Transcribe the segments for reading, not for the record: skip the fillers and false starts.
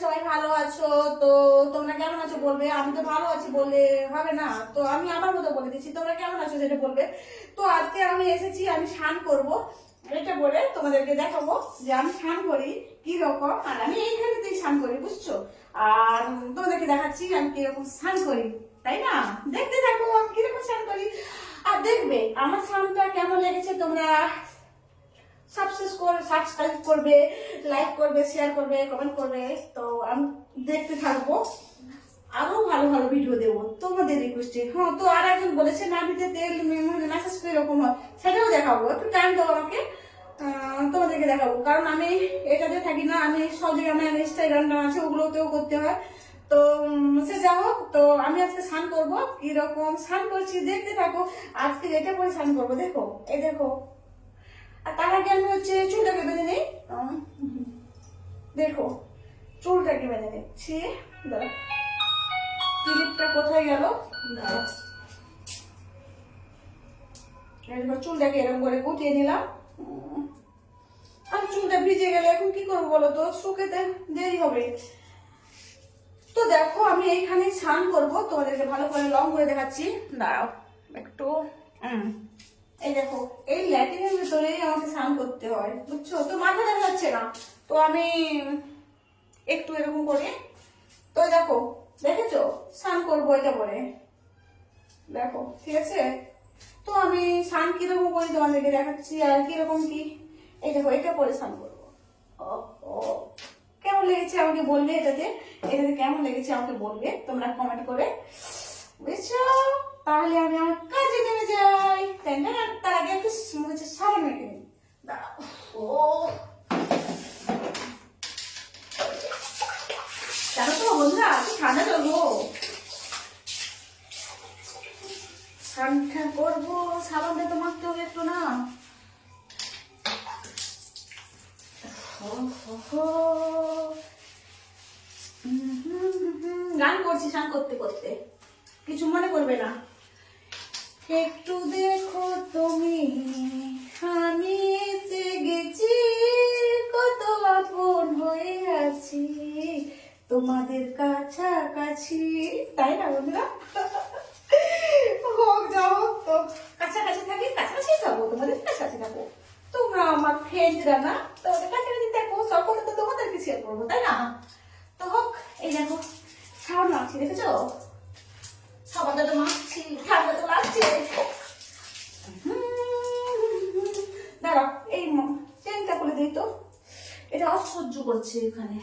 সবাই ভালো আছো। তো তোমরা কেমন আছো বলবে, আমি তো ভালো আছি বললে হবে না, তো আমি আমার মতো বলে দিচ্ছি তোমরা কেমন আছো সেটা বলবে। তো আজকে আমি এসেছি, আমি স্নান করব, এটা বলে তোমাদেরকে দেখাবো যে আমি স্নান করি কি রকম, আর আমি এইখানেতেই স্নান করি বুঝছো। আর তোমাদেরকে দেখাচ্ছি আমি কিরকম স্নান করি, তাই না? দেখতে থাকো আমি কিরকম স্নান করি, আর দেখবে আমার স্নানটা কেমন লেগেছে। তোমরা সাবস্ক্রাইব করবে, লাইক করবে, শেয়ার করবে, কমেন্ট করবে। তো আমি দেখতে থাকবো, আরো ভালো ভালো ভিডিও দেবো তোমাদের রিকোয়েস্টে। হ্যাঁ, তো আর একজন বলেছে নাভিতে তেল মেসেজ করে এরকম হয়, সেটাও দেখাবো, একটু টাইম দাও আমাকে, তোমাদেরকে দেখাবো। কারণ আমি এটাতে থাকি না, আমি সব জায়গায় আমার ইনস্টাগ্রাম আছে ওগুলোতেও করতে হয়। তো সে যা হোক, তো আমি আজকে স্নান করবো, কিরকম স্নান করছি দেখতে থাকো। আজকে এটা করে স্নান করবো, দেখো এই দেখো। আর তার আগে আমি হচ্ছে চুলটাকে বেঁধে নিই, দেখো চুলটাকে বেঁধে নিচ্ছি। দাঁড়া, ক্লিপটা কোথায় গেল? দাঁড়া, চুলটাকে এরকম করে গুটিয়ে নিলাম। আর চুলটা ভিজে গেলে এখন কি করবো বলো তো, শুকাতে দেরি হবে। তো দেখো আমি এইখানে স্নান করবো, তোমাদেরকে ভালো করে লং করে দেখাচ্ছি। দাঁড়াও একটু, এই দেখো এই ল্যাটিনের ভিতরেই আমাকে স্নান করতে হয় বুঝছো। তো মাথা দেখা যাচ্ছে না, তো আমি একটু এরকম করি। তো দেখো দেখেছো স্নান করবো এটা পরে, দেখো ঠিক আছে। তো আমি স্নান কিরকম করি তোমাদেরকে দেখাচ্ছি, আর কিরকম কি, এই দেখো এটা পরে স্নান করবো। ও কেমন লেগেছে আমাকে বলবে, এটাতে কেমন লেগেছে আমাকে বলবে তোমরা কমেন্ট করে, বুঝছো। তাহলে আমি আমার কাজে নেমে যাই। তার আগে একটু সাবান মেখে নিই। দাঁড়াও, ও জানো তো বন্ধুরা কি ঠান্ডা চলবো, ঠান্ডা করবো, সাবানটা তো মাখতে হবে একটু না। গান করছি স্নান করতে করতে, কিছু মনে করবে না। একটু দেখো তুমি, আমি এসে গেছি, কত আপন হয়ে আছি তোমাদের কাছাকাছি, তাই না বন্ধুরা? হোক যাও হোক, তো কাছাকাছি থাকি, কাছাকাছি থাকবো, তোমাদের কাছাকাছি থাকবো। তোমরা আমার ফ্রেন্ডরা না, তোমাদের কাছাকাছি থাকবো, সকল তো তোমাদেরকে শেয়ার করবো, তাই না? তো হোক, এই দেখো সাবান মাখছি, দেখেছো সাবানটা তো মাখছি, ঠান্ডা তো লাগছে। দাঁড়াও এই চেনটা খুলে দিই তো, এটা অসহ্য করছে এখানে।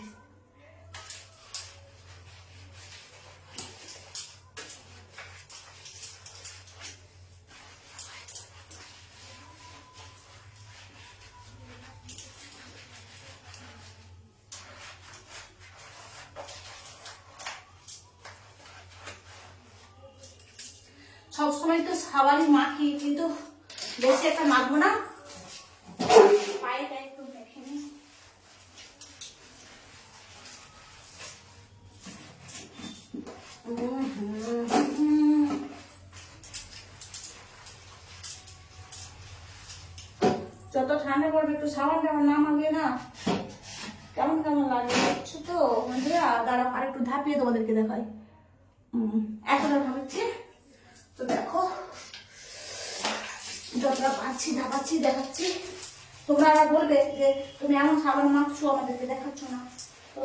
সবসময় তো সাবানই মাখি, কিন্তু বেশি একটা মাখবো না, পায়েটা একটু মেখে নিই। যত ঠান্ডা পড়বে একটু সাবান টাবান না মাখলে না কেমন কেমন লাগে, বুঝছো তো বন্ধুরা। দাঁড়াও আর একটু ধাপিয়ে তোমাদেরকে দেখাই, এতটা ভাবছি। তো দেখো যতটা পাচ্ছি ধাপাচ্ছি দেখাচ্ছি। তোমরা বলবে যে তুমি এমন সাবান মাখছো আমাদেরকে দেখাচ্ছ না, তো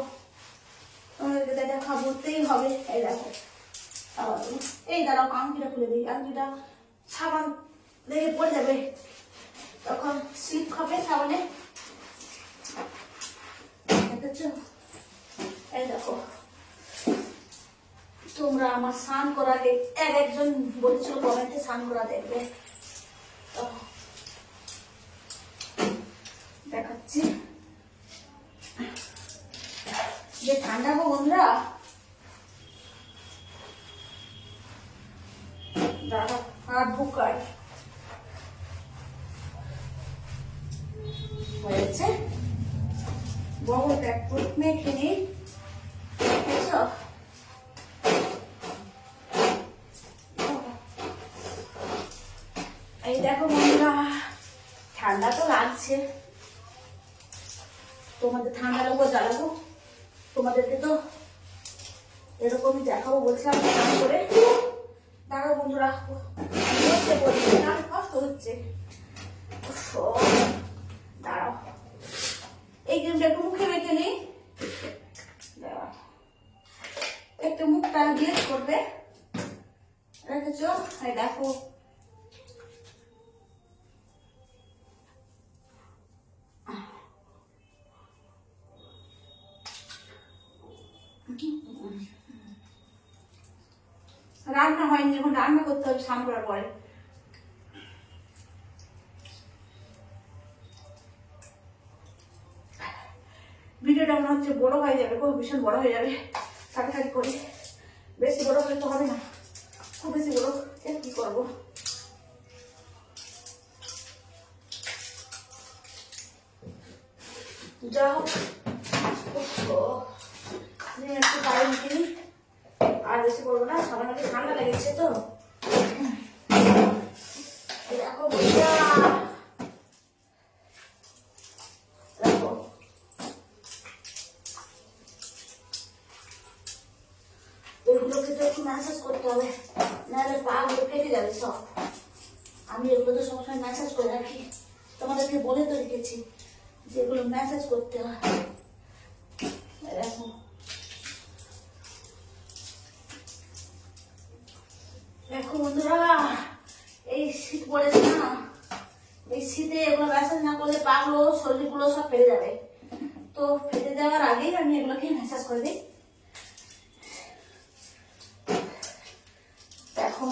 তোমাদেরকে দেখা বলতেই হবে। এই দেখো এই দাঁড়াও আংটিটা খুলে দিই, আংটিটা সাবান লেগে পড়ে যাবে, তখন স্লিপ খাবে সাবানে, দেখেছো। এই দেখো তোমরা আমার স্নান করালে একজন বলছিল কমেন্টে স্নান করা দেখবে, তো দেখাচ্ছি যে ঠান্ডা গো বন্ধুরা। দাঁড়া হাত ঢুকাই, হয়েছে বড়টা একটু মেখে নিই, বুঝছো। এই দেখো বন্ধুরা ঠান্ডা তো লাগছে, তোমাদের ঠান্ডা লাগবো জ্বালাবো, তোমাদেরকে তো এরকমই দেখাবো বলছিলাম স্নান করে। দেখো বন্ধুরা হচ্ছে বলছি না, কষ্ট হচ্ছে। দাঁড়াও, এই ক্রিমটা একটু মুখে মেখে নিই, একটু মুখটা গ্লেজ করবে। রেখেছ, এই দেখো রান্না হয়নি, যখন রান্না করতে হবে স্নান করার পরে। ভিডিওটা মনে হচ্ছে বড় হয়ে যাবে, খুব ভীষণ বড় হয়ে যাবে। কাটাকাটি করি, বেশি বড় হলে তো হবে না, খুব বেশি বড় কি করবো। যা হোক একটু গায়ে মুখে নিই, আর বেশি করবো না, সামনে ঠান্ডা লেগেছে তো। দেখো বন্ধুরা, দেখো এগুলোকে তো একটু ম্যাসাজ করতে হবে, নাহলে পা গুলো কেটে যাবে সব। আমি এগুলো তো সবসময় ম্যাসাজ করে রাখি, তোমাদেরকে বলে তো রেখেছি যে এগুলো ম্যাসাজ করতে হয়। দেখো দেখো বন্ধুরা, এই শীত পড়েছে না, এই শীতে এগুলো ম্যাসাজ না করলে পাগুলো শরীরগুলো সব ফেটে যাবে। তো ফেটে যাওয়ার আগেই আমি এগুলোকে ম্যাসাজ করে দিই। দেখো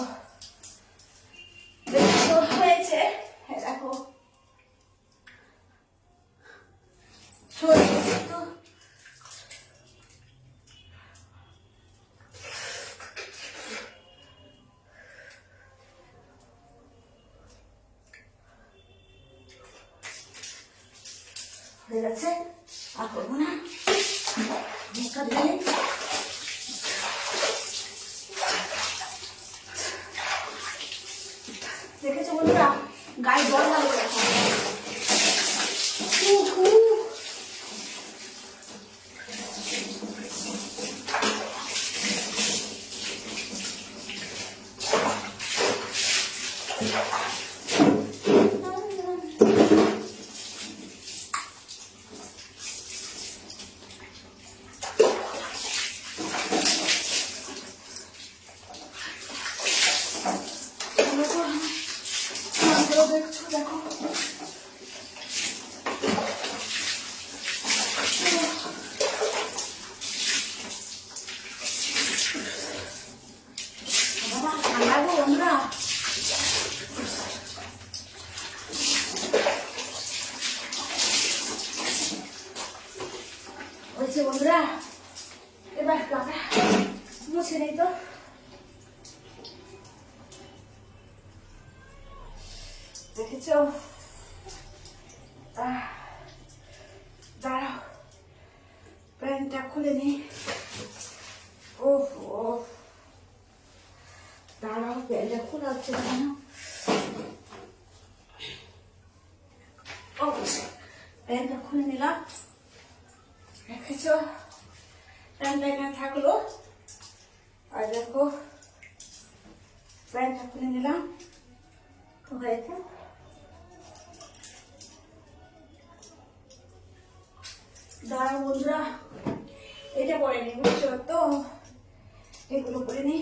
হয়েছে, দেখো তো হয়ে গেছে, আর করবো না। মুখটা দিয়ে দেখেছো বন্ধুরা, গায়ে জল ভালো করে দেখছো, দেখো ঠান্ডা গো বন্ধুরা। বলছে বন্ধুরা, এবার গাটা মুছে নেই তো। দেখেছ, দাঁড়াও প্যান্টটা খুলে নি। ও দাঁড়াও, প্যান্টটা খোলা হচ্ছে না কেন? প্যান্টটা খুলে নিলাম, দেখেছ প্যান্টটা এখানে থাকলো। আর দেখো প্যান্টটা খুলে নিলাম তো হয়েছে। দাঁড়াও বন্ধুরা, এটা পরে নি, বুঝছো তো, এগুলো করে নি।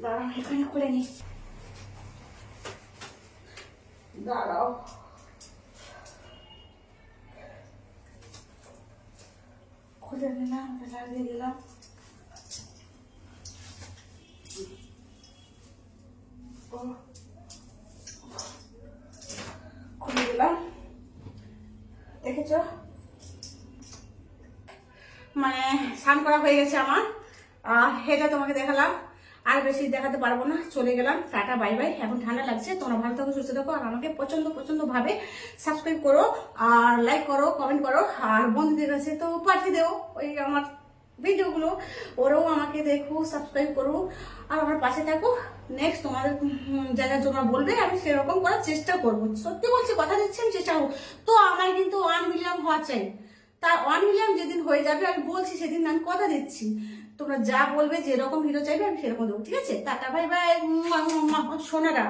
দাঁড়াও এখানে খুলে নি, দাঁড়াও খুলে নিলাম, লাগিয়ে দিলাম। খুলে দিলাম, দেখেছো মানে স্নান করা হয়ে গেছে আমার। এটা তোমাকে দেখালাম, আর বেশি দেখাতে পারবো না, চলে গেলাম, টাটা বাই বাই। এখন ঠান্ডা লাগছে, তোমরা ভালো থাকো, সুস্থ থাকো, আর আমাকে পছন্দ ভাবে সাবস্ক্রাইব করো, আর লাইক করো, কমেন্ট করো, আর বন্ধুদের কাছে তো পাঠিয়ে দেও ওই আমার ভিডিওগুলো, ওরাও আমাকে দেখো, সাবস্ক্রাইব করো, আর আমার পাশে থাকো। নেক্সট তোমাদের জায়গা তোমরা বলবে, আমি সেরকম করার চেষ্টা করবো। সত্যি বলছি, কথা দিচ্ছি, আমি চেষ্টা করবো। তো আমার কিন্তু 1 মিলিয়ন হওয়া চাই, তা 1 মিলিয়ন যেদিন হয়ে যাবে আমি বলছি, সেদিন আমি কথা দিচ্ছি তোমরা যা বলবে, যেরকম হিরো চাইবে আমি সেরকম দেবো, ঠিক আছে? Tata bye bye Sonara.